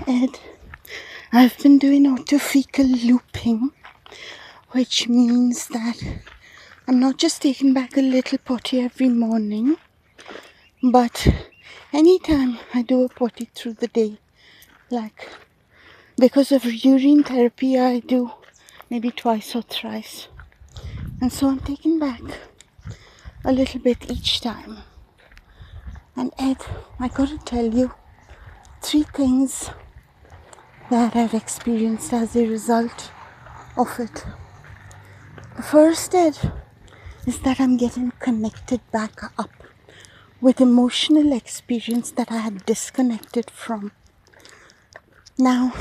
Ed, I've been doing autofecal looping, which means that I'm not just taking back a little potty every morning, but anytime I do a potty through the day, like because of urine therapy, I do maybe twice or thrice. And so I'm taking back a little bit each time. And Ed, I gotta tell you 3 things that I've experienced as a result of it. The first, Ed, is that I'm getting connected back up with emotional experience that I had disconnected from. Now,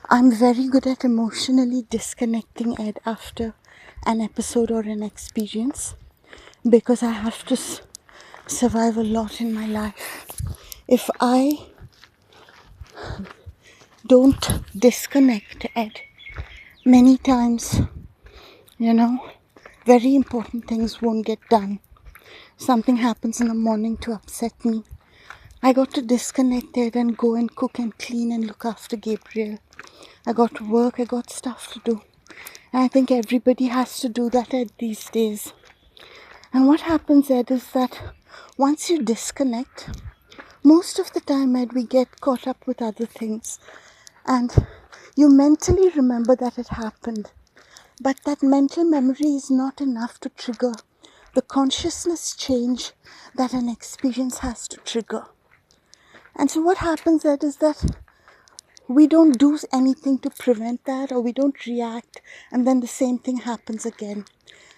I'm very good at emotionally disconnecting, Ed, after an episode or an experience, because I have to survive a lot in my life. If I don't disconnect, Ed, many times, very important things won't get done. Something happens in the morning to upset me. I got to disconnect it and go and cook and clean and look after Gabriel. I got to work, I got stuff to do. And I think everybody has to do that, Ed, these days. And what happens, Ed, is that once you disconnect, most of the time, Ed, we get caught up with other things. And you mentally remember that it happened. But that mental memory is not enough to trigger the consciousness change that an experience has to trigger. And so what happens, Ed, is that we don't do anything to prevent that, or we don't react, and then the same thing happens again.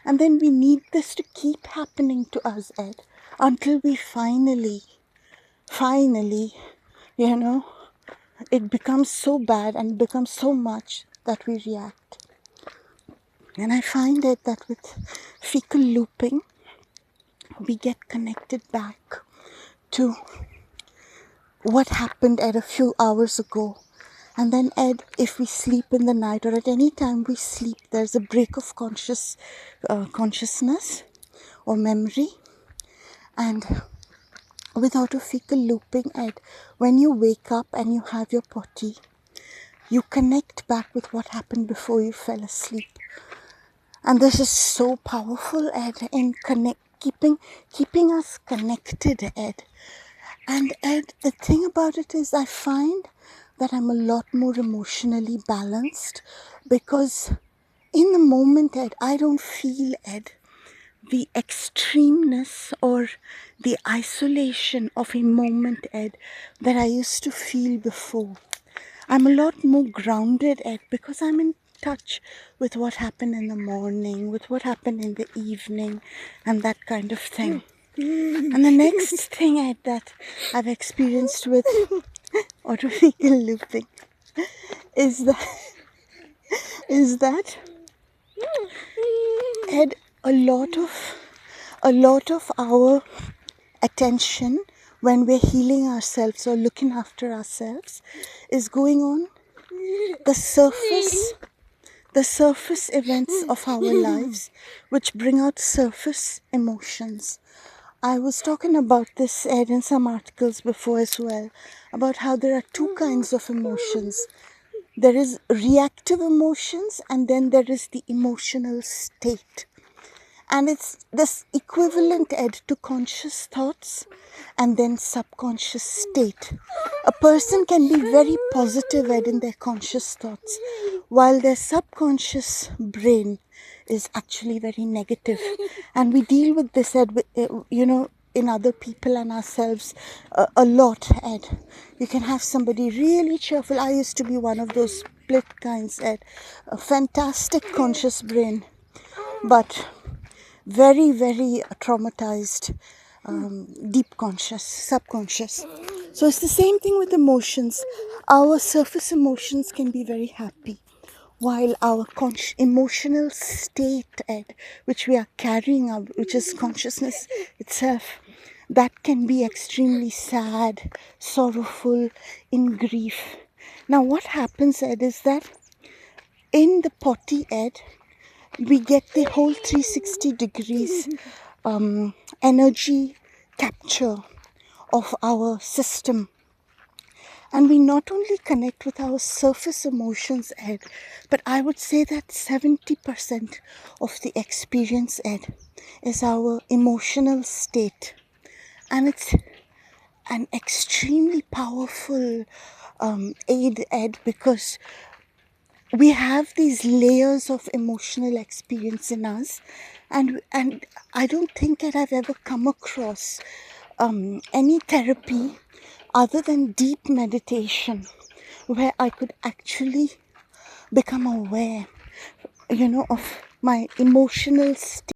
And then we need this to keep happening to us, Ed, until we finally, it becomes so bad and becomes so much that we react. And I find it that with fecal looping, we get connected back to what happened at a few hours ago. And then, Ed, if we sleep in the night or at any time we sleep, there's a break of consciousness or memory. And with autofecal looping, Ed, when you wake up and you have your potty, you connect back with what happened before you fell asleep. And this is so powerful, Ed, in keeping us connected, Ed. And Ed, the thing about it is I find that I'm a lot more emotionally balanced, because in the moment, Ed, I don't feel, Ed, the extremeness or the isolation of a moment, Ed, that I used to feel before. I'm a lot more grounded, Ed, because I'm in touch with what happened in the morning, with what happened in the evening, and that kind of thing. And the next thing, Ed, that I've experienced with autofecal looping is that Ed, a lot of our attention when we're healing ourselves or looking after ourselves is going on the surface events of our lives, which bring out surface emotions. I was talking about this, Ed, in some articles before as well, about how there are 2 kinds of emotions. There is reactive emotions, and then there is the emotional state. And it's this equivalent, Ed, to conscious thoughts and then subconscious state. A person can be very positive, Ed, in their conscious thoughts, while their subconscious brain is actually very negative. And we deal with this, Ed, in other people and ourselves a lot, Ed. You can have somebody really cheerful. I used to be one of those split kinds, Ed. A fantastic conscious brain, but very, very traumatized, deep subconscious. So it's the same thing with emotions. Our surface emotions can be very happy, while our emotional state, Ed, which we are carrying out, which is consciousness itself, that can be extremely sad, sorrowful, in grief. Now what happens, Ed, is that in the potty, Ed, we get the whole 360 degrees energy capture of our system. And we not only connect with our surface emotions, Ed, but I would say that 70% of the experience, Ed, is our emotional state. And it's an extremely powerful aid, Ed, because we have these layers of emotional experience in us, and I don't think that I've ever come across any therapy other than deep meditation where I could actually become aware, of my emotional state.